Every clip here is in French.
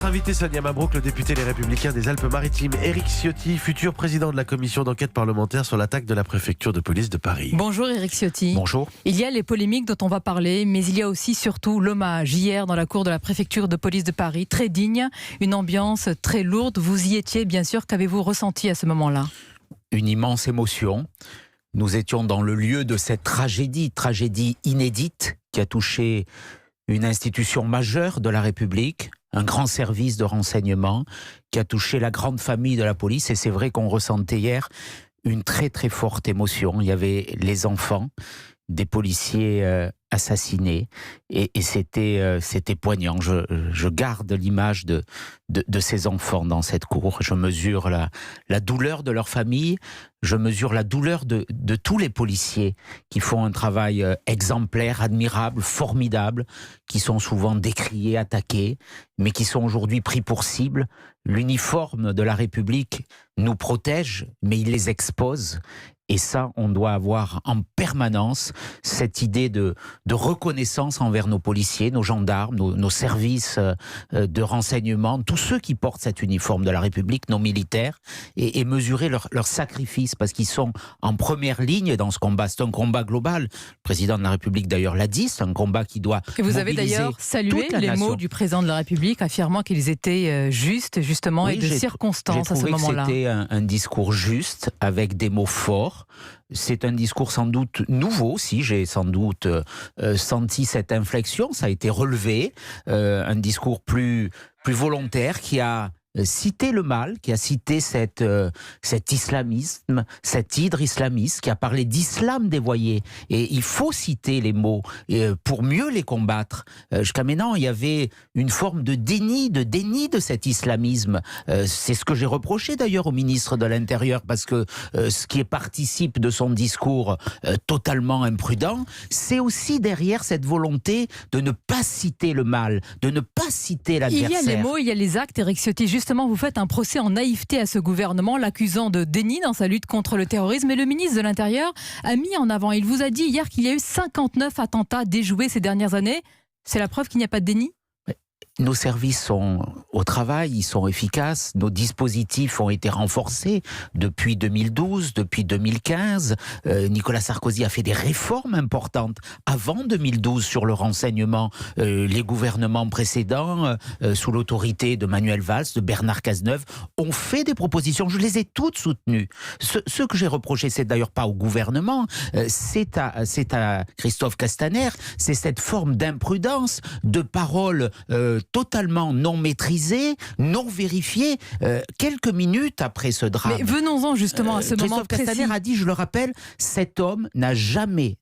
Notre invité Sonia Mabrouk, le député Les Républicains des Alpes-Maritimes, Éric Ciotti, futur président de la commission d'enquête parlementaire sur l'attaque de la préfecture de police de Paris. Bonjour Éric Ciotti. Bonjour. Il y a les polémiques dont on va parler, mais il y a aussi surtout l'hommage hier dans la cour de la préfecture de police de Paris, très digne, une ambiance très lourde. Vous y étiez bien sûr, qu'avez-vous ressenti à ce moment-là? Une immense émotion. Nous étions dans le lieu de cette tragédie inédite qui a touché une institution majeure de la République, un grand service de renseignement qui a touché la grande famille de la police. Et c'est vrai qu'on ressentait hier une très très forte émotion. Il y avait les enfants des policiers assassinés et c'était poignant. Je garde l'image de ces enfants dans cette cour. Je mesure la douleur de leur famille, je mesure la douleur de tous les policiers qui font un travail exemplaire, admirable, formidable, qui sont souvent décriés, attaqués, mais qui sont aujourd'hui pris pour cible. L'uniforme de la République nous protège, mais il les expose. Et ça, on doit avoir en permanence cette idée de reconnaissance envers nos policiers, nos gendarmes, nos services de renseignement, tous ceux qui portent cet uniforme de la République, nos militaires, et mesurer leur sacrifice, parce qu'ils sont en première ligne dans ce combat. C'est un combat global. Le président de la République, d'ailleurs, l'a dit, c'est un combat qui doit mobiliser. Et vous avez d'ailleurs salué les mots du président de la République, affirmant qu'ils étaient justes, justement, et de circonstance à ce moment-là. C'était un discours juste, avec des mots forts. C'est un discours sans doute nouveau, si j'ai sans doute senti cette inflexion, ça a été relevé, un discours plus volontaire qui a cité le mal, qui a cité cet islamisme, cette hydre islamiste, qui a parlé d'islam dévoyé. Et il faut citer les mots pour mieux les combattre. Jusqu'à maintenant, il y avait une forme de déni de cet islamisme. C'est ce que j'ai reproché d'ailleurs au ministre de l'Intérieur, parce que ce qui participe de son discours totalement imprudent, c'est aussi derrière cette volonté de ne pas citer le mal, de ne pas citer l'adversaire. Il y a les mots, il y a les actes, Éric Ciotti. Justement, vous faites un procès en naïveté à ce gouvernement, l'accusant de déni dans sa lutte contre le terrorisme. Et le ministre de l'Intérieur a mis en avant, il vous a dit hier qu'il y a eu 59 attentats déjoués ces dernières années. C'est la preuve qu'il n'y a pas de déni ? Nos services sont au travail, ils sont efficaces, nos dispositifs ont été renforcés depuis 2012, depuis 2015. Nicolas Sarkozy a fait des réformes importantes avant 2012 sur le renseignement. Les gouvernements précédents, sous l'autorité de Manuel Valls, de Bernard Cazeneuve, ont fait des propositions. Je les ai toutes soutenues. Ce que j'ai reproché, c'est d'ailleurs pas au gouvernement, c'est à Christophe Castaner, c'est cette forme d'imprudence, de paroles totalement non maîtrisé, non vérifié, quelques minutes après ce drame. Mais venons-en justement à ce moment précis. Christophe Castaner a dit, je le rappelle, cet homme n'a jamais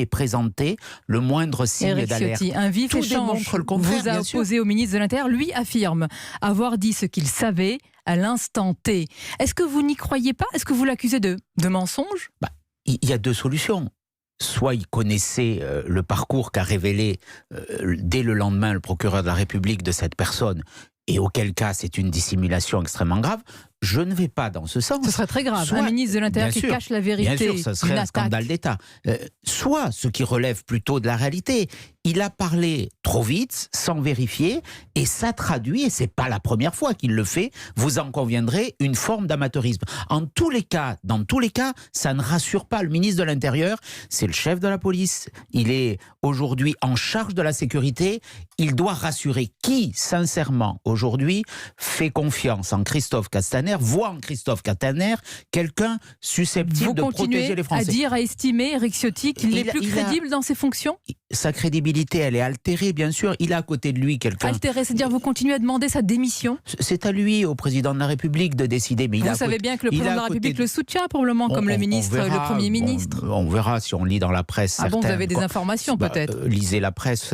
présenté le moindre signe d'alerte. Ciotti, un vif échange vous a opposé au ministre de l'Intérieur. Lui affirme avoir dit ce qu'il savait à l'instant T. Est-ce que vous n'y croyez pas? Est-ce que vous l'accusez de mensonge? Il y a deux solutions. Soit il connaissait le parcours qu'a révélé dès le lendemain le procureur de la République de cette personne, et auquel cas c'est une dissimulation extrêmement grave. Je ne vais pas dans ce sens. Ce serait très grave, un ministre de l'Intérieur qui cache la vérité. Bien sûr, ce serait un scandale d'État. Soit, ce qui relève plutôt de la réalité, il a parlé trop vite, sans vérifier, et ça traduit, et c'est pas la première fois qu'il le fait, vous en conviendrez, une forme d'amateurisme. Dans tous les cas, ça ne rassure pas le ministre de l'Intérieur. C'est le chef de la police, il est aujourd'hui en charge de la sécurité, il doit rassurer. Qui, sincèrement, aujourd'hui, fait confiance en Christophe Castaner, voit en Christophe Castaner quelqu'un susceptible de protéger les Français. Vous continuez à éric Ciotti, qu'il n'est plus crédible dans ses fonctions? Sa crédibilité, elle est altérée, bien sûr. Il a à côté de lui quelqu'un... Altérée, c'est-à-dire vous continuez à demander sa démission? C'est à lui, au président de la République, de décider. Mais vous savez bien que le président de la République le soutient probablement, comme le ministre, le Premier ministre. On verra si on lit dans la presse. Ah bon, vous avez des informations peut-être? Lisez la presse.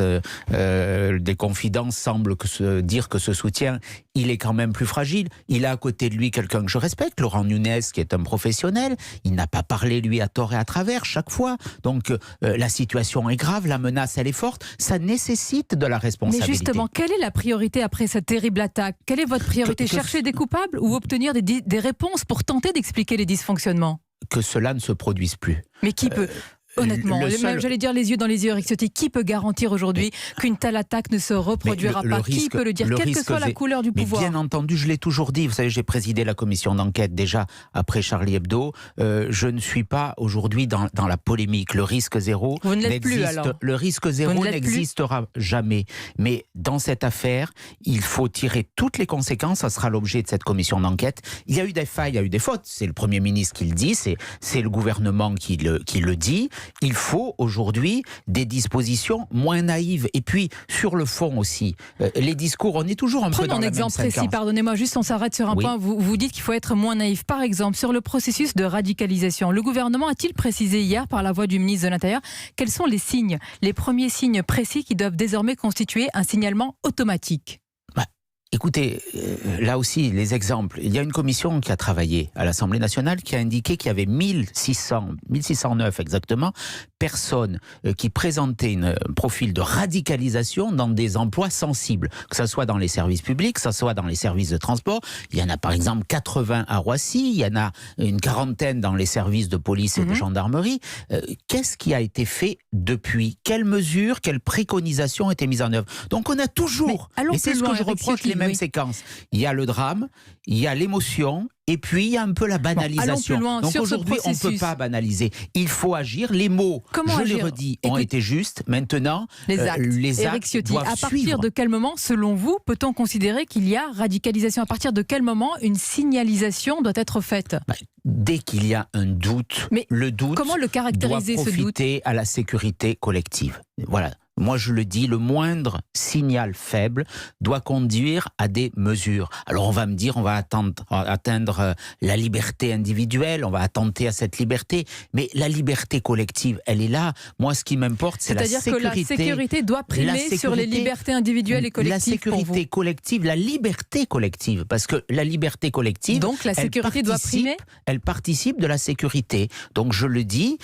Des confidences semblent dire que ce soutien, il est quand même plus fragile. Il a à côté de lui quelqu'un que je respecte, Laurent Nunez, qui est un professionnel. Il n'a pas parlé, lui, à tort et à travers, chaque fois. Donc, la situation est grave, la menace, elle est forte. Ça nécessite de la responsabilité. Mais justement, quelle est la priorité après cette terrible attaque? Quelle est votre priorité? Chercher des coupables ou obtenir des réponses pour tenter d'expliquer les dysfonctionnements? Que cela ne se produise plus. Mais qui peut? Honnêtement, j'allais dire les yeux dans les yeux, Éric Ciotti, qui peut garantir aujourd'hui qu'une telle attaque ne se reproduira pas? Qui peut le dire, quelle que soit la couleur du pouvoir? Bien entendu, je l'ai toujours dit. Vous savez, j'ai présidé la commission d'enquête déjà après Charlie Hebdo. Je ne suis pas aujourd'hui dans la polémique. Le risque zéro Vous ne l'êtes plus, alors. Le risque zéro n'existera jamais. Mais dans cette affaire, il faut tirer toutes les conséquences. Ça sera l'objet de cette commission d'enquête. Il y a eu des failles, il y a eu des fautes. C'est le Premier ministre qui le dit, c'est le gouvernement qui le dit. Il faut aujourd'hui des dispositions moins naïves. Et puis, sur le fond aussi, les discours, on est toujours un peu dans la même séquence. Prenons un exemple précis, pardonnez-moi, juste on s'arrête sur un point. Vous dites qu'il faut être moins naïf. Par exemple, sur le processus de radicalisation, le gouvernement a-t-il précisé hier, par la voix du ministre de l'Intérieur, quels sont les signes, les premiers signes précis qui doivent désormais constituer un signalement automatique? Écoutez, là aussi, les exemples. Il y a une commission qui a travaillé à l'Assemblée nationale qui a indiqué qu'il y avait 1609 exactement, personnes qui présentaient un profil de radicalisation dans des emplois sensibles, que ce soit dans les services publics, que ce soit dans les services de transport. Il y en a par exemple 80 à Roissy, il y en a une quarantaine dans les services de police et de gendarmerie. Qu'est-ce qui a été fait depuis? Quelles mesures, quelles préconisations ont été mises en œuvre? Donc on a toujours, et c'est ce que je reproche, les mêmes séquences. Il y a le drame, il y a l'émotion, et puis il y a un peu la banalisation. Donc aujourd'hui, on ne peut pas banaliser. Il faut agir. Les mots, je les redis, ont été justes. Maintenant, les actes Ciotti, doivent à partir suivre. de quel moment, selon vous, peut-on considérer qu'il y a radicalisation? À partir de quel moment une signalisation doit être faite? Dès qu'il y a un doute, le doute comment le caractériser, doit profiter à la sécurité collective. Voilà. Moi, je le dis, le moindre signal faible doit conduire à des mesures. Alors, on va me dire, on va atteindre la liberté individuelle, on va attenter à cette liberté, mais la liberté collective, elle est là. Moi, ce qui m'importe, c'est la sécurité. C'est-à-dire que la sécurité doit primer sur les libertés individuelles et collectives. La sécurité collective, la liberté collective, parce que la liberté collective, donc la sécurité doit primer. Elle participe de la sécurité. Donc, je le dis,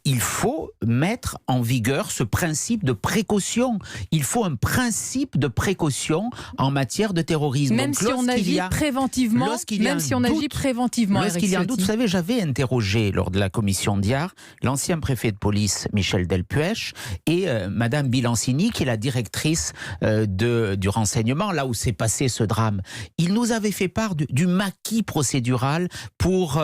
il faut mettre en vigueur ce principe de précaution. Il faut un principe de précaution en matière de terrorisme. Même si on agit préventivement, lorsqu'il y a un doute, vous savez, j'avais interrogé lors de la commission Diard l'ancien préfet de police Michel Delpech et Madame Bilancini, qui est la directrice du renseignement, là où s'est passé ce drame. Ils nous avaient fait part du maquis procédural pour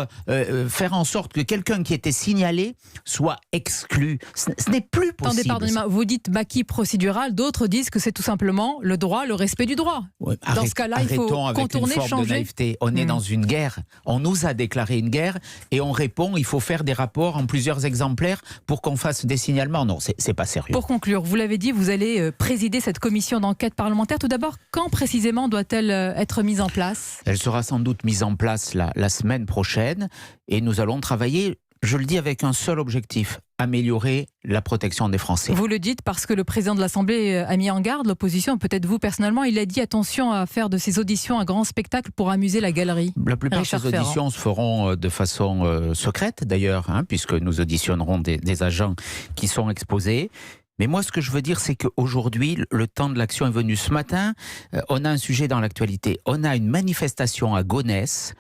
faire en sorte que quelqu'un qui était signalé soit exclu. Ce n'est plus possible. Attendez, pardonnez-moi, vous dites maquis procédural, d'autres disent que c'est tout simplement le droit, le respect du droit. Dans ce cas-là, il faut contourner, changer. De naïveté. On est dans une guerre. On nous a déclaré une guerre et on répond, il faut faire des rapports en plusieurs exemplaires pour qu'on fasse des signalements. Non, c'est pas sérieux. Pour conclure, vous l'avez dit, vous allez présider cette commission d'enquête parlementaire. Tout d'abord, quand précisément doit-elle être mise en place? Elle sera sans doute mise en place la semaine prochaine et nous allons travailler, je le dis, avec un seul objectif: améliorer la protection des Français. Vous le dites parce que le président de l'Assemblée a mis en garde l'opposition, peut-être vous personnellement. Il a dit attention à faire de ces auditions un grand spectacle pour amuser la galerie. La plupart de ces auditions se feront de façon secrète d'ailleurs, puisque nous auditionnerons des agents qui sont exposés. Mais moi, ce que je veux dire, c'est qu'aujourd'hui, le temps de l'action est venu. Ce matin, on a un sujet dans l'actualité. On a une manifestation à Gonesse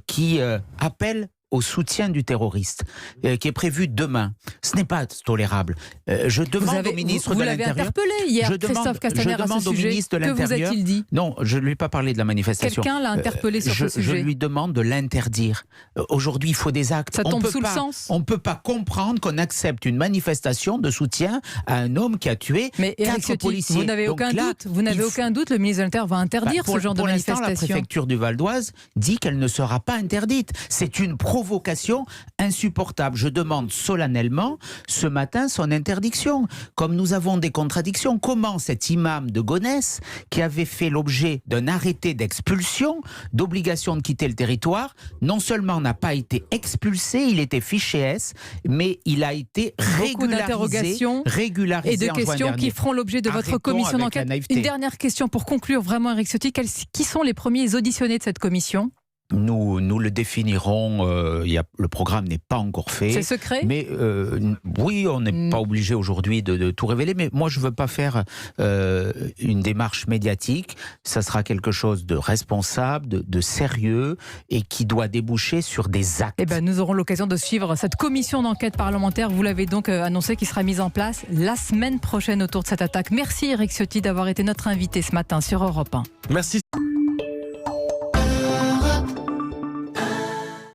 qui appelle au soutien du terroriste, qui est prévu demain. Ce n'est pas tolérable. Je demande au ministre de l'Intérieur... Vous l'avez interpellé hier, Christophe Castaner, à ce sujet. Au ministre de l'Intérieur, que vous a-t-il dit? Non, je ne lui ai pas parlé de la manifestation. Quelqu'un l'a interpellé sur ce sujet. Je lui demande de l'interdire. Aujourd'hui, il faut des actes. Ça tombe sous le sens. On ne peut pas comprendre qu'on accepte une manifestation de soutien à un homme qui a tué 4 policiers. Vous n'avez aucun doute. Vous n'avez aucun doute. Le ministre de l'Intérieur va interdire ce genre de manifestation. Pour l'instant, la préfecture du Val d'Oise dit qu'elle ne sera pas interdite. C'est une provocation insupportable. Je demande solennellement ce matin son interdiction. Comme nous avons des contradictions, comment cet imam de Gonesse, qui avait fait l'objet d'un arrêté d'expulsion, d'obligation de quitter le territoire, non seulement n'a pas été expulsé, il était fiché S, mais il a été régularisé et de questions qui feront l'objet de votre commission d'enquête. Une dernière question pour conclure vraiment, Éric Ciotti. Qui sont les premiers auditionnés de cette commission? Nous le définirons. Le programme n'est pas encore fait. C'est secret ? Mais oui, on n'est pas obligé aujourd'hui de tout révéler. Mais moi, je ne veux pas faire une démarche médiatique. Ça sera quelque chose de responsable, de sérieux et qui doit déboucher sur des actes. Eh ben, nous aurons l'occasion de suivre cette commission d'enquête parlementaire. Vous l'avez donc annoncé, qui sera mise en place la semaine prochaine autour de cette attaque. Merci Éric Ciotti d'avoir été notre invité ce matin sur Europe 1. Merci.